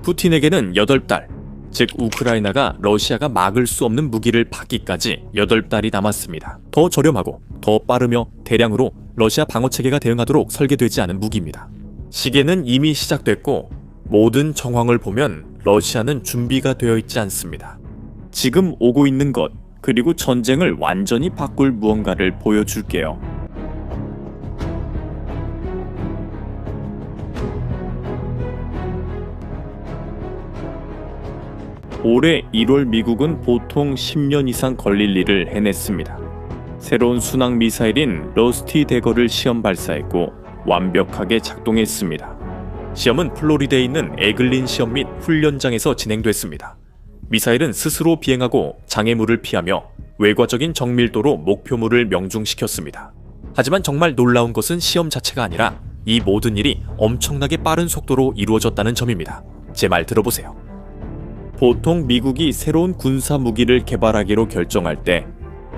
푸틴에게는 8달, 즉 우크라이나가 러시아가 막을 수 없는 무기를 받기까지 8달이 남았습니다. 더 저렴하고 더 빠르며 대량으로 러시아 방어체계가 대응하도록 설계되지 않은 무기입니다. 시계는 이미 시작됐고 모든 정황을 보면 러시아는 준비가 되어 있지 않습니다. 지금 오고 있는 것, 그리고 전쟁을 완전히 바꿀 무언가를 보여줄게요. 올해 1월 미국은 보통 10년 이상 걸릴 일을 해냈습니다. 새로운 순항 미사일인 러스티 대거를 시험 발사했고 완벽하게 작동했습니다. 시험은 플로리다에 있는 에글린 시험 및 훈련장에서 진행됐습니다. 미사일은 스스로 비행하고 장애물을 피하며 외과적인 정밀도로 목표물을 명중시켰습니다. 하지만 정말 놀라운 것은 시험 자체가 아니라 이 모든 일이 엄청나게 빠른 속도로 이루어졌다는 점입니다. 제 말 들어보세요. 보통 미국이 새로운 군사 무기를 개발하기로 결정할 때,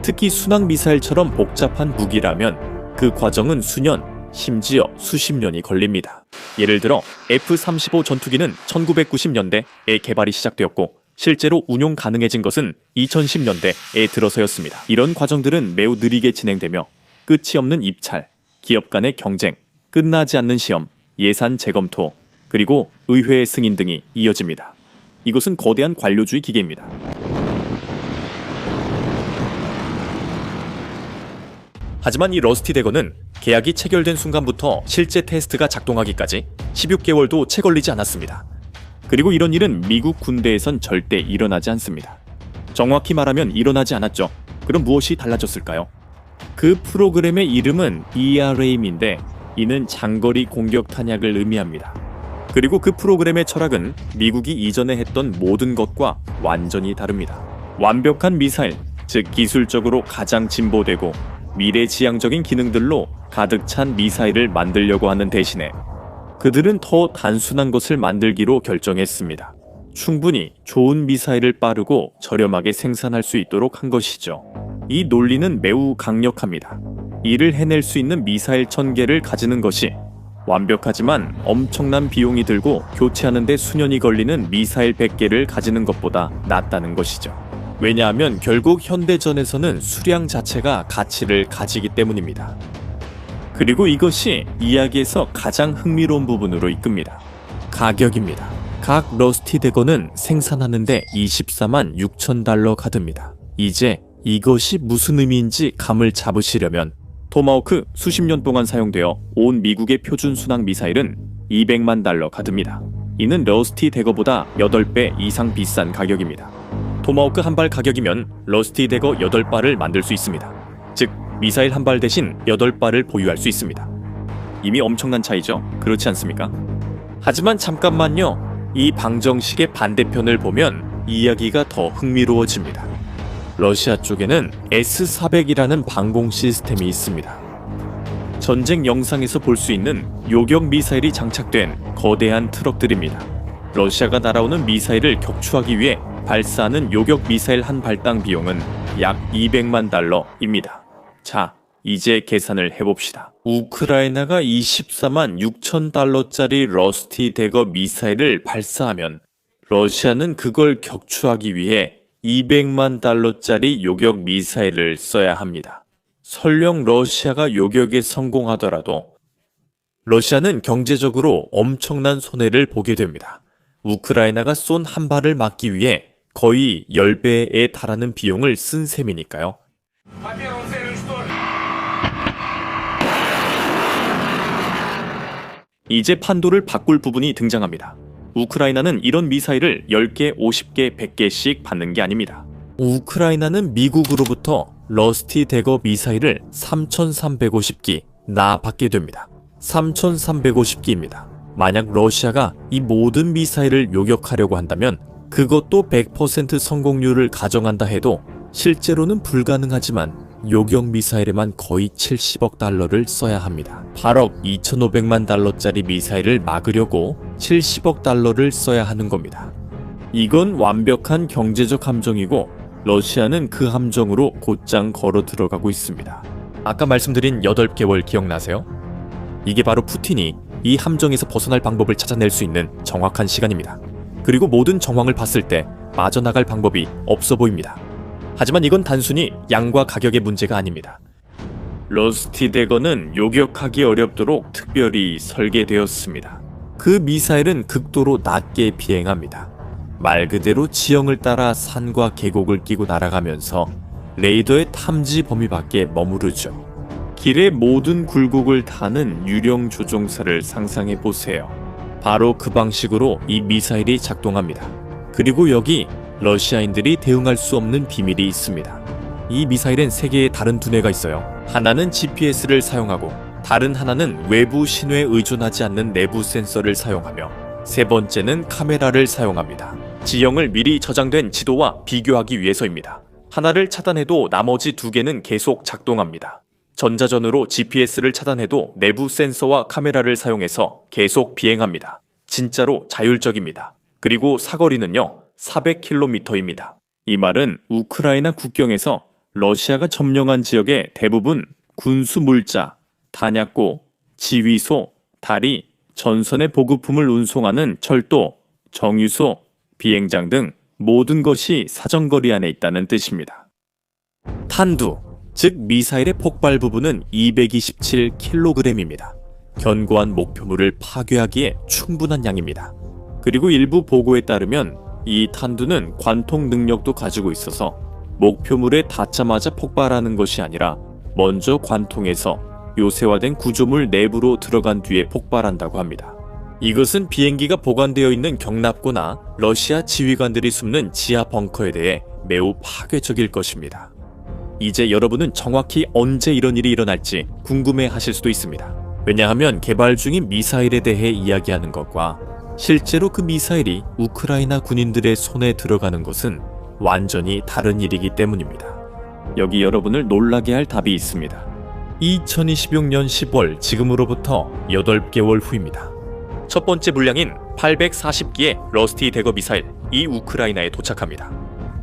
특히 순항 미사일처럼 복잡한 무기라면 그 과정은 수년, 심지어 수십 년이 걸립니다. 예를 들어 F-35 전투기는 1990년대에 개발이 시작되었고 실제로 운용 가능해진 것은 2010년대에 들어서였습니다. 이런 과정들은 매우 느리게 진행되며 끝이 없는 입찰, 기업 간의 경쟁, 끝나지 않는 시험, 예산 재검토, 그리고 의회의 승인 등이 이어집니다. 이것은 거대한 관료주의 기계입니다. 하지만 이 러스티 대거는 계약이 체결된 순간부터 실제 테스트가 작동하기까지 16개월도 채 걸리지 않았습니다. 그리고 이런 일은 미국 군대에선 절대 일어나지 않습니다. 정확히 말하면 일어나지 않았죠. 그럼 무엇이 달라졌을까요? 그 프로그램의 이름은 ERA임인데 이는 장거리 공격 탄약을 의미합니다. 그리고 그 프로그램의 철학은 미국이 이전에 했던 모든 것과 완전히 다릅니다. 완벽한 미사일, 즉 기술적으로 가장 진보되고 미래지향적인 기능들로 가득 찬 미사일을 만들려고 하는 대신에 그들은 더 단순한 것을 만들기로 결정했습니다. 충분히 좋은 미사일을 빠르고 저렴하게 생산할 수 있도록 한 것이죠. 이 논리는 매우 강력합니다. 이를 해낼 수 있는 미사일 1000개를 가지는 것이 완벽하지만 엄청난 비용이 들고 교체하는 데 수년이 걸리는 미사일 100개를 가지는 것보다 낫다는 것이죠. 왜냐하면 결국 현대전에서는 수량 자체가 가치를 가지기 때문입니다. 그리고 이것이 이야기에서 가장 흥미로운 부분으로 이끕니다. 가격입니다. 각 러스티 대거는 생산하는데 24만 6천 달러 가듭니다. 이제 이것이 무슨 의미인지 감을 잡으시려면 토마호크 수십 년 동안 사용되어 온 미국의 표준 순항 미사일은 200만 달러 가듭니다. 이는 러스티 대거보다 8배 이상 비싼 가격입니다. 토마호크 한 발 가격이면 러스티 대거 8발을 만들 수 있습니다. 즉 미사일 한 발 대신 8발을 보유할 수 있습니다. 이미 엄청난 차이죠? 그렇지 않습니까? 하지만 잠깐만요. 이 방정식의 반대편을 보면 이야기가 더 흥미로워집니다. 러시아 쪽에는 S-400이라는 방공 시스템이 있습니다. 전쟁 영상에서 볼 수 있는 요격 미사일이 장착된 거대한 트럭들입니다. 러시아가 날아오는 미사일을 격추하기 위해 발사하는 요격 미사일 한 발당 비용은 약 200만 달러입니다. 자, 이제 계산을 해봅시다. 우크라이나가 24만 6천 달러짜리 러스티 대거 미사일을 발사하면 러시아는 그걸 격추하기 위해 200만 달러짜리 요격 미사일을 써야 합니다. 설령 러시아가 요격에 성공하더라도 러시아는 경제적으로 엄청난 손해를 보게 됩니다. 우크라이나가 쏜 한 발을 막기 위해 거의 10배에 달하는 비용을 쓴 셈이니까요. 이제 판도를 바꿀 부분이 등장합니다. 우크라이나는 이런 미사일을 10개, 50개, 100개씩 받는 게 아닙니다. 우크라이나는 미국으로부터 러스티 대거 미사일을 3,350기 받게 됩니다. 3,350기입니다. 만약 러시아가 이 모든 미사일을 요격하려고 한다면 그것도 100% 성공률을 가정한다 해도 실제로는 불가능하지만 요격 미사일에만 거의 70억 달러를 써야 합니다. 8억 2,500만 달러짜리 미사일을 막으려고 70억 달러를 써야 하는 겁니다. 이건 완벽한 경제적 함정이고 러시아는 그 함정으로 곧장 걸어 들어가고 있습니다. 아까 말씀드린 8개월 기억나세요? 이게 바로 푸틴이 이 함정에서 벗어날 방법을 찾아낼 수 있는 정확한 시간입니다. 그리고 모든 정황을 봤을 때 빠져나갈 방법이 없어 보입니다. 하지만 이건 단순히 양과 가격의 문제가 아닙니다. 러스티 대거는 요격하기 어렵도록 특별히 설계되었습니다. 그 미사일은 극도로 낮게 비행합니다. 말 그대로 지형을 따라 산과 계곡을 끼고 날아가면서 레이더의 탐지 범위 밖에 머무르죠. 길의 모든 굴곡을 타는 유령 조종사를 상상해 보세요. 바로 그 방식으로 이 미사일이 작동합니다. 그리고 여기 러시아인들이 대응할 수 없는 비밀이 있습니다. 이 미사일엔 3개의 다른 두뇌가 있어요. 하나는 GPS를 사용하고 다른 하나는 외부 신호에 의존하지 않는 내부 센서를 사용하며 세 번째는 카메라를 사용합니다. 지형을 미리 저장된 지도와 비교하기 위해서입니다. 하나를 차단해도 나머지 2개는 계속 작동합니다. 전자전으로 GPS를 차단해도 내부 센서와 카메라를 사용해서 계속 비행합니다. 진짜로 자율적입니다. 그리고 사거리는요 400km입니다. 이 말은 우크라이나 국경에서 러시아가 점령한 지역의 대부분 군수 물자, 탄약고, 지휘소, 다리, 전선의 보급품을 운송하는 철도, 정유소, 비행장 등 모든 것이 사정거리 안에 있다는 뜻입니다. 탄두, 즉 미사일의 폭발 부분은 227kg입니다. 견고한 목표물을 파괴하기에 충분한 양입니다. 그리고 일부 보고에 따르면 이 탄두는 관통 능력도 가지고 있어서 목표물에 닿자마자 폭발하는 것이 아니라 먼저 관통해서 요새화된 구조물 내부로 들어간 뒤에 폭발한다고 합니다. 이것은 비행기가 보관되어 있는 경납고나 러시아 지휘관들이 숨는 지하 벙커에 대해 매우 파괴적일 것입니다. 이제 여러분은 정확히 언제 이런 일이 일어날지 궁금해 하실 수도 있습니다. 왜냐하면 개발 중인 미사일에 대해 이야기하는 것과 실제로 그 미사일이 우크라이나 군인들의 손에 들어가는 것은 완전히 다른 일이기 때문입니다. 여기 여러분을 놀라게 할 답이 있습니다. 2026년 10월 지금으로부터 8개월 후입니다. 첫 번째 물량인 840기의 러스티 대거 미사일 이 우크라이나에 도착합니다.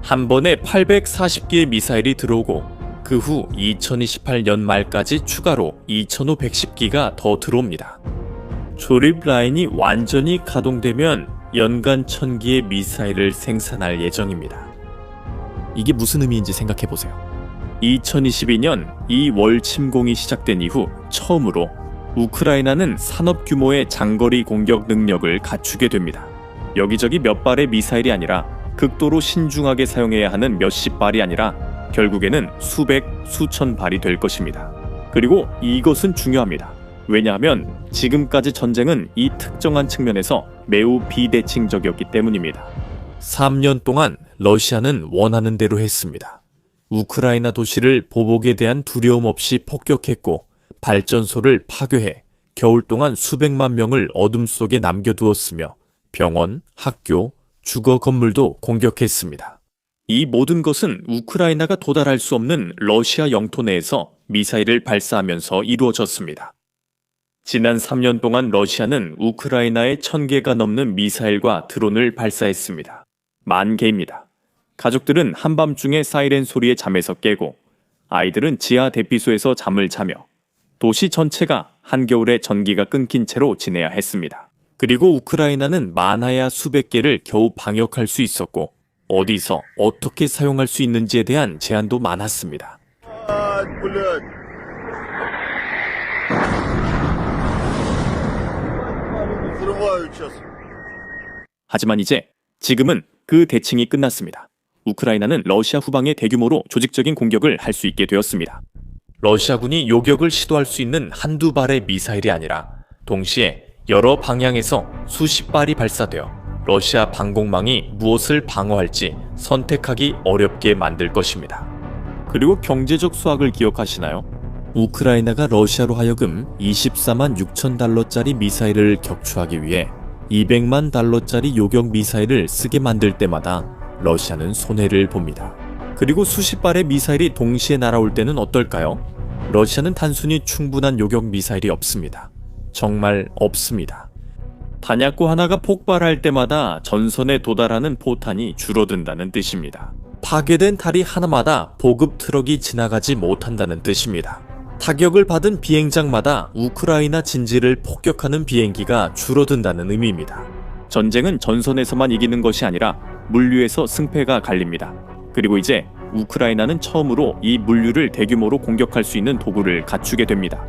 한 번에 840기의 미사일이 들어오고 그 후 2028년 말까지 추가로 2510기가 더 들어옵니다. 조립 라인이 완전히 가동되면 연간 1000기의 미사일을 생산할 예정입니다. 이게 무슨 의미인지 생각해보세요. 2022년 이 월 침공이 시작된 이후 처음으로 우크라이나는 산업 규모의 장거리 공격 능력을 갖추게 됩니다. 여기저기 몇 발의 미사일이 아니라 극도로 신중하게 사용해야 하는 몇십 발이 아니라 결국에는 수백, 수천 발이 될 것입니다. 그리고 이것은 중요합니다. 왜냐하면 지금까지 전쟁은 이 특정한 측면에서 매우 비대칭적이었기 때문입니다. 3년 동안 러시아는 원하는 대로 했습니다. 우크라이나 도시를 보복에 대한 두려움 없이 폭격했고 발전소를 파괴해 겨울 동안 수백만 명을 어둠 속에 남겨두었으며 병원, 학교, 주거 건물도 공격했습니다. 이 모든 것은 우크라이나가 도달할 수 없는 러시아 영토 내에서 미사일을 발사하면서 이루어졌습니다. 지난 3년 동안 러시아는 우크라이나에 1000개가 넘는 미사일과 드론을 발사했습니다. 10,000개입니다. 가족들은 한밤중에 사이렌 소리에 잠에서 깨고 아이들은 지하 대피소에서 잠을 자며 도시 전체가 한겨울에 전기가 끊긴 채로 지내야 했습니다. 그리고 우크라이나는 많아야 수백 개를 겨우 방역할 수 있었고 어디서 어떻게 사용할 수 있는지에 대한 제한도 많았습니다. 하지만 이제 지금은 그 대칭이 끝났습니다. 우크라이나는 러시아 후방에 대규모로 조직적인 공격을 할 수 있게 되었습니다. 러시아군이 요격을 시도할 수 있는 한두 발의 미사일이 아니라 동시에 여러 방향에서 수십 발이 발사되어 러시아 방공망이 무엇을 방어할지 선택하기 어렵게 만들 것입니다. 그리고 경제적 수학을 기억하시나요? 우크라이나가 러시아로 하여금 24만 6천 달러짜리 미사일을 격추하기 위해 200만 달러짜리 요격 미사일을 쓰게 만들 때마다 러시아는 손해를 봅니다. 그리고 수십 발의 미사일이 동시에 날아올 때는 어떨까요? 러시아는 단순히 충분한 요격 미사일이 없습니다. 정말 없습니다. 탄약고 하나가 폭발할 때마다 전선에 도달하는 포탄이 줄어든다는 뜻입니다. 파괴된 다리 하나마다 보급 트럭이 지나가지 못한다는 뜻입니다. 타격을 받은 비행장마다 우크라이나 진지를 폭격하는 비행기가 줄어든다는 의미입니다. 전쟁은 전선에서만 이기는 것이 아니라 물류에서 승패가 갈립니다. 그리고 이제 우크라이나는 처음으로 이 물류를 대규모로 공격할 수 있는 도구를 갖추게 됩니다.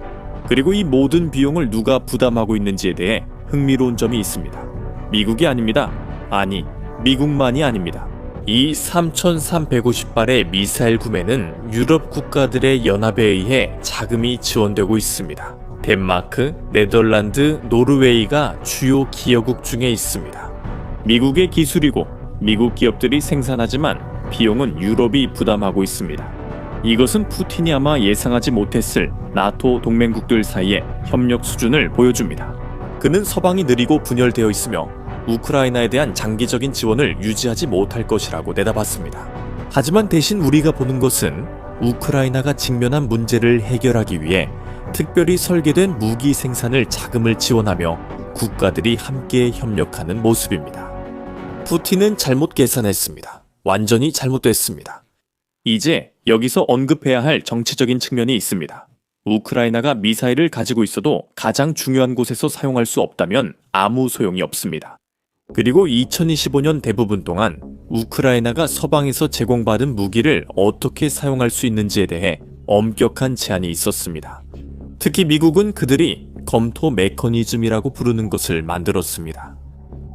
그리고 이 모든 비용을 누가 부담하고 있는지에 대해 흥미로운 점이 있습니다. 미국이 아닙니다. 아니, 미국만이 아닙니다. 이 3,350발의 미사일 구매는 유럽 국가들의 연합에 의해 자금이 지원되고 있습니다. 덴마크, 네덜란드, 노르웨이가 주요 기여국 중에 있습니다. 미국의 기술이고 미국 기업들이 생산하지만 비용은 유럽이 부담하고 있습니다. 이것은 푸틴이 아마 예상하지 못했을 나토 동맹국들 사이의 협력 수준을 보여줍니다. 그는 서방이 느리고 분열되어 있으며 우크라이나에 대한 장기적인 지원을 유지하지 못할 것이라고 내다봤습니다. 하지만 대신 우리가 보는 것은 우크라이나가 직면한 문제를 해결하기 위해 특별히 설계된 무기 생산을 자금을 지원하며 국가들이 함께 협력하는 모습입니다. 푸틴은 잘못 계산했습니다. 완전히 잘못됐습니다. 이제 여기서 언급해야 할 정치적인 측면이 있습니다. 우크라이나가 미사일을 가지고 있어도 가장 중요한 곳에서 사용할 수 없다면 아무 소용이 없습니다. 그리고 2025년 대부분 동안 우크라이나가 서방에서 제공받은 무기를 어떻게 사용할 수 있는지에 대해 엄격한 제한이 있었습니다. 특히 미국은 그들이 검토 메커니즘이라고 부르는 것을 만들었습니다.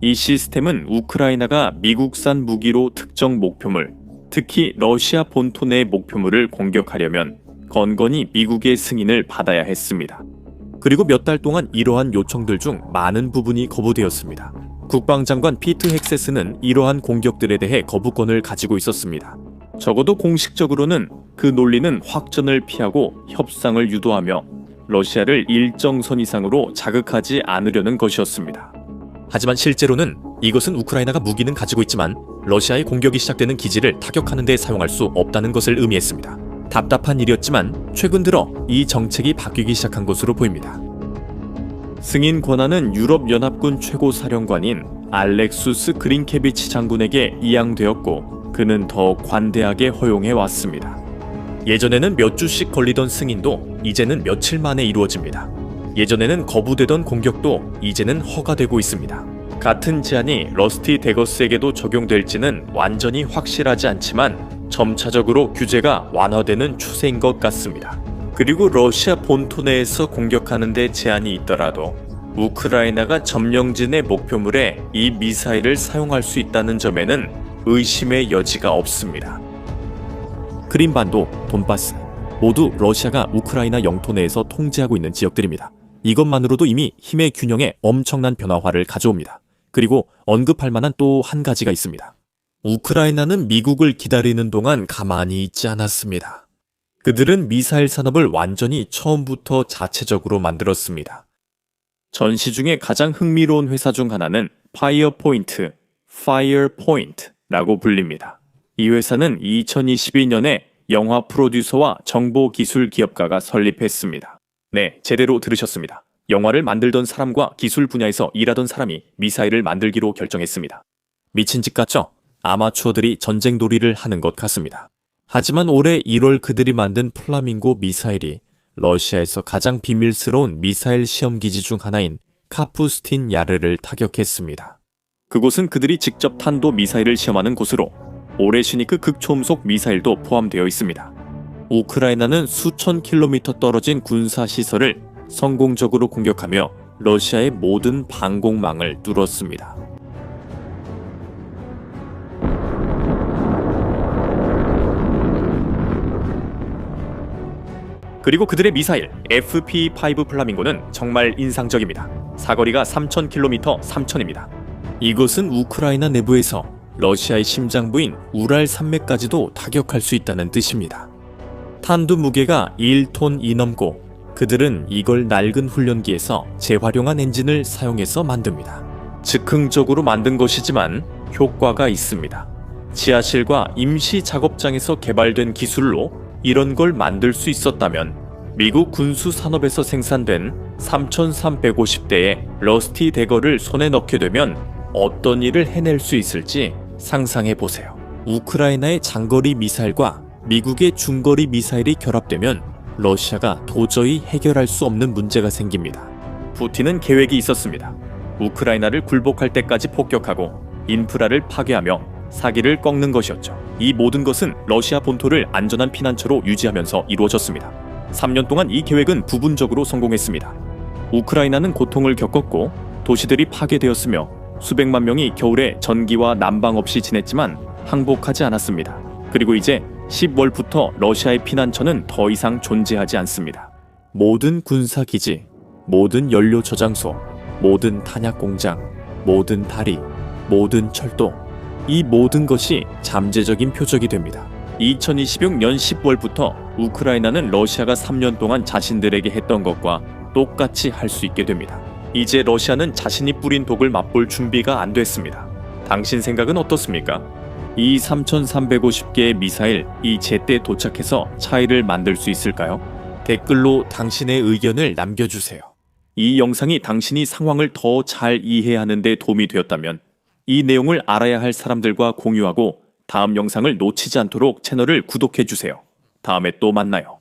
이 시스템은 우크라이나가 미국산 무기로 특정 목표물, 특히 러시아 본토 내 목표물을 공격하려면 건건히 미국의 승인을 받아야 했습니다. 그리고 몇 달 동안 이러한 요청들 중 많은 부분이 거부되었습니다. 국방장관 피트 헥세스는 이러한 공격들에 대해 거부권을 가지고 있었습니다. 적어도 공식적으로는 그 논리는 확전을 피하고 협상을 유도하며 러시아를 일정 선 이상으로 자극하지 않으려는 것이었습니다. 하지만 실제로는 이것은 우크라이나가 무기는 가지고 있지만 러시아의 공격이 시작되는 기지를 타격하는 데 사용할 수 없다는 것을 의미했습니다. 답답한 일이었지만 최근 들어 이 정책이 바뀌기 시작한 것으로 보입니다. 승인 권한은 유럽연합군 최고사령관인 알렉수스 그린케비치 장군에게 이양되었고 그는 더 관대하게 허용해 왔습니다. 예전에는 몇 주씩 걸리던 승인도 이제는 며칠 만에 이루어집니다. 예전에는 거부되던 공격도 이제는 허가되고 있습니다. 같은 제한이 러스티 대거스에게도 적용될지는 완전히 확실하지 않지만 점차적으로 규제가 완화되는 추세인 것 같습니다. 그리고 러시아 본토 내에서 공격하는 데 제한이 있더라도 우크라이나가 점령진의 목표물에 이 미사일을 사용할 수 있다는 점에는 의심의 여지가 없습니다. 크림반도, 돈바스 모두 러시아가 우크라이나 영토 내에서 통제하고 있는 지역들입니다. 이것만으로도 이미 힘의 균형에 엄청난 변화화를 가져옵니다. 그리고 언급할 만한 또 한 가지가 있습니다. 우크라이나는 미국을 기다리는 동안 가만히 있지 않았습니다. 그들은 미사일 산업을 완전히 처음부터 자체적으로 만들었습니다. 전시 중에 가장 흥미로운 회사 중 하나는 파이어포인트라고 불립니다. 이 회사는 2022년에 영화 프로듀서와 정보 기술 기업가가 설립했습니다. 네, 제대로 들으셨습니다. 영화를 만들던 사람과 기술 분야에서 일하던 사람이 미사일을 만들기로 결정했습니다. 미친 짓 같죠? 아마추어들이 전쟁 놀이를 하는 것 같습니다. 하지만 올해 1월 그들이 만든 플라밍고 미사일이 러시아에서 가장 비밀스러운 미사일 시험기지 중 하나인 카푸스틴 야르를 타격했습니다. 그곳은 그들이 직접 탄도 미사일을 시험하는 곳으로 오레시니크 극초음속 미사일도 포함되어 있습니다. 우크라이나는 수천 킬로미터 떨어진 군사시설을 성공적으로 공격하며 러시아의 모든 방공망을 뚫었습니다. 그리고 그들의 미사일 FP5 플라밍고는 정말 인상적입니다. 사거리가 3,000km 3,000입니다. 이것은 우크라이나 내부에서 러시아의 심장부인 우랄 산맥까지도 타격할 수 있다는 뜻입니다. 탄두 무게가 1톤 이 넘고 그들은 이걸 낡은 훈련기에서 재활용한 엔진을 사용해서 만듭니다. 즉흥적으로 만든 것이지만 효과가 있습니다. 지하실과 임시 작업장에서 개발된 기술로 이런 걸 만들 수 있었다면 미국 군수 산업에서 생산된 3,350대의 러스티 대거를 손에 넣게 되면 어떤 일을 해낼 수 있을지 상상해 보세요. 우크라이나의 장거리 미사일과 미국의 중거리 미사일이 결합되면 러시아가 도저히 해결할 수 없는 문제가 생깁니다. 푸틴은 계획이 있었습니다. 우크라이나를 굴복할 때까지 폭격하고 인프라를 파괴하며 사기를 꺾는 것이었죠. 이 모든 것은 러시아 본토를 안전한 피난처로 유지하면서 이루어졌습니다. 3년 동안 이 계획은 부분적으로 성공했습니다. 우크라이나는 고통을 겪었고 도시들이 파괴되었으며 수백만 명이 겨울에 전기와 난방 없이 지냈지만 항복하지 않았습니다. 그리고 이제 10월부터 러시아의 피난처는 더 이상 존재하지 않습니다. 모든 군사기지, 모든 연료 저장소, 모든 탄약 공장, 모든 다리, 모든 철도, 이 모든 것이 잠재적인 표적이 됩니다. 2026년 10월부터 우크라이나는 러시아가 3년 동안 자신들에게 했던 것과 똑같이 할 수 있게 됩니다. 이제 러시아는 자신이 뿌린 독을 맛볼 준비가 안 됐습니다. 당신 생각은 어떻습니까? 이 3,350개의 미사일 이 제때 도착해서 차이를 만들 수 있을까요? 댓글로 당신의 의견을 남겨주세요. 이 영상이 당신이 상황을 더 잘 이해하는 데 도움이 되었다면 이 내용을 알아야 할 사람들과 공유하고 다음 영상을 놓치지 않도록 채널을 구독해주세요. 다음에 또 만나요.